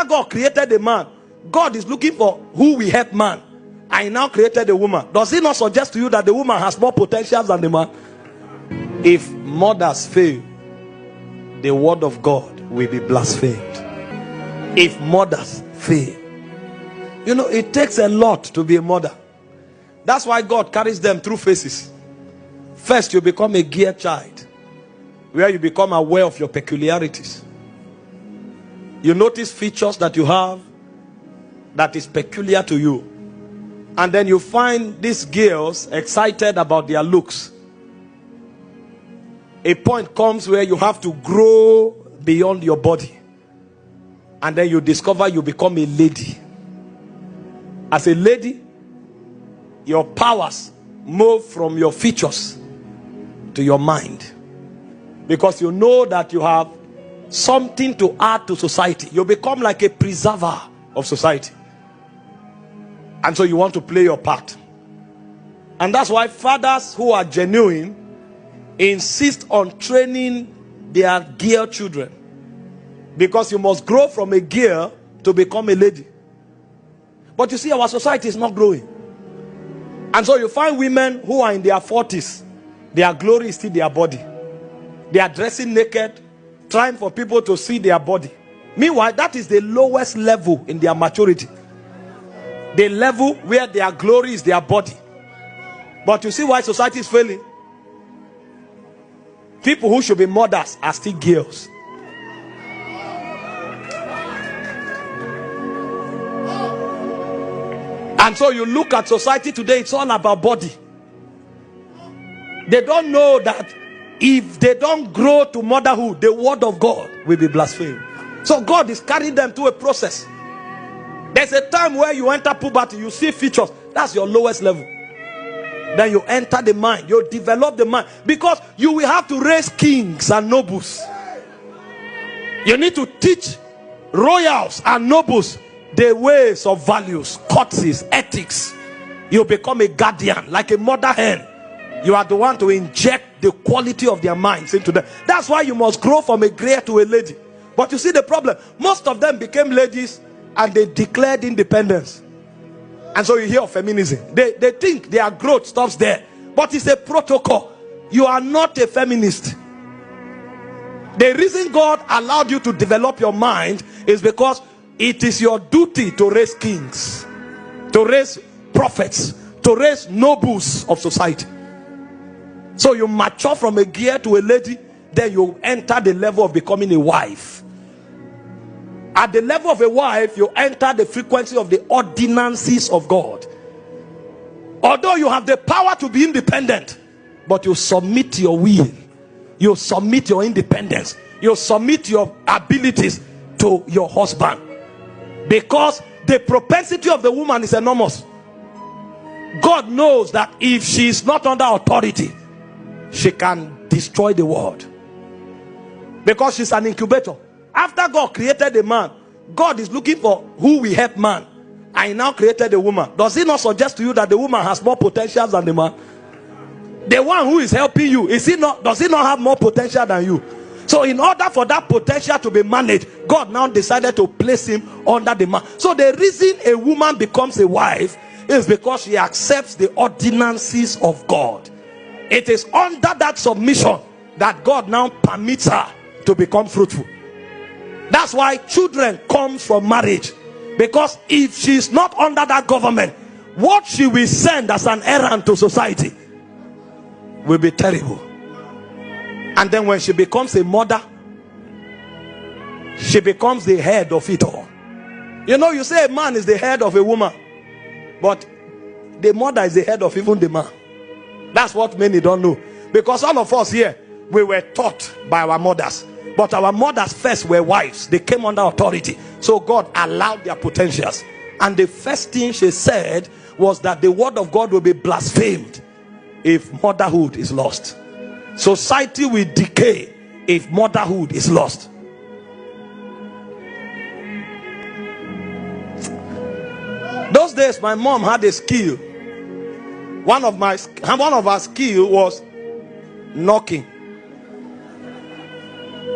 After God created the man, God is looking for who will help man. I now created a woman. Does it not suggest to you that the woman has more potentials than the man? If mothers fail, the word of God will be blasphemed. If mothers fail, you know, it takes a lot to be a mother. That's why God carries them through phases. First, you become a gear child, where you become aware of your peculiarities. You notice features that you have that is peculiar to you. And then you find these girls excited about their looks. A point comes where you have to grow beyond your body. And then you discover you become a lady. As a lady, your powers move from your features to your mind. Because you know that you have something to add to society. You become like a preserver of society. And so you want to play your part. And that's why fathers who are genuine insist on training their girl children. Because you must grow from a girl to become a lady. But you see, our society is not growing. And so you find women who are in their 40s. Their glory is still their body. They are dressing naked, trying for people to see their body. Meanwhile, that is the lowest level in their maturity. The level where their glory is their body. But you see why society is failing? People who should be mothers are still girls. And so you look at society today, it's all about body. They don't know that if they don't grow to motherhood, the word of God will be blasphemed. So God is carrying them through a process. There's a time where you enter puberty, you see features. That's your lowest level. Then you enter the mind, you develop the mind. Because you will have to raise kings and nobles. You need to teach royals and nobles the ways of values, courtesies, ethics. You become a guardian, like a mother hen. You are the one to inject the quality of their minds into them. That's why you must grow from a grey to a lady. But you see the problem, most of them became ladies and they declared independence. And so you hear of feminism. They think their growth stops there. But it's a protocol. You are not a feminist. The reason God allowed you to develop your mind is because it is your duty to raise kings, to raise prophets, to raise nobles of society. So you mature from a gear to a lady, then you enter the level of becoming a wife. At the level of a wife, you enter the frequency of the ordinances of God. Although you have the power to be independent, but you submit your will, you submit your independence, you submit your abilities to your husband. Because the propensity of the woman is enormous. God knows that if she is not under authority, she can destroy the world. Because she's an incubator. After God created the man, God is looking for who will help man. I now created a woman. Does it not suggest to you that the woman has more potentials than the man? The one who is helping you, does he not have more potential than you? So in order for that potential to be managed, God now decided to place him under the man. So the reason a woman becomes a wife is because she accepts the ordinances of God. It is under that submission that God now permits her to become fruitful. That's why children come from marriage. Because if she's not under that government, what she will send as an errand to society will be terrible. And then when she becomes a mother, she becomes the head of it all. You know, you say a man is the head of a woman, but the mother is the head of even the man. That's what many don't know. Because all of us here, we were taught by our mothers. But our mothers first were wives. They came under authority. So God allowed their potentials. And the first thing she said was that the word of God will be blasphemed if motherhood is lost. Society will decay if motherhood is lost. Those days my mom had a skill. One of her skill was knocking.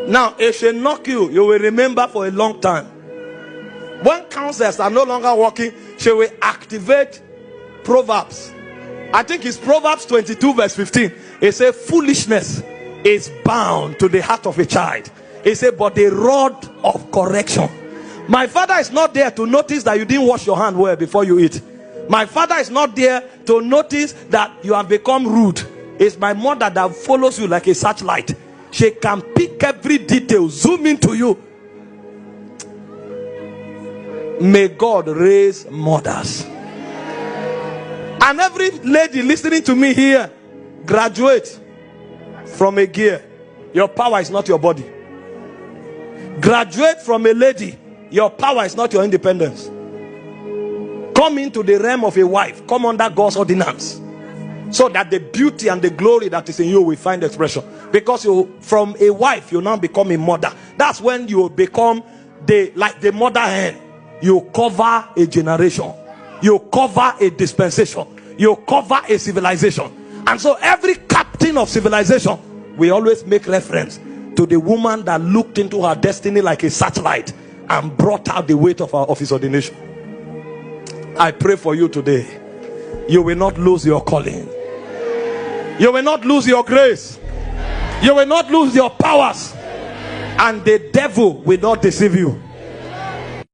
Now if she knock you, you will remember for a long time. When counselors are no longer working, she will activate Proverbs. I think it's Proverbs 22 verse 15. It says foolishness is bound to the heart of a child. It says but the rod of correction. My father is not there to notice that you didn't wash your hand well before you eat. My father is not there to notice that you have become rude. It's my mother that follows you like a searchlight. She can pick every detail, zoom into you. May God raise mothers. And every lady listening to me here, graduate from a gear. Your power is not your body. Graduate from a lady. Your power is not your independence. Come into the realm of a wife. Come under God's ordinance, so that the beauty and the glory that is in you will find expression. Because you, from a wife, you now become a mother. That's when you become like the mother hen. You cover a generation. You cover a dispensation. You cover a civilization. And so every captain of civilization, we always make reference to the woman that looked into her destiny like a satellite and brought out the weight of his ordination. I pray for you today. You will not lose your calling. You will not lose your grace. You will not lose your powers. And the devil will not deceive you.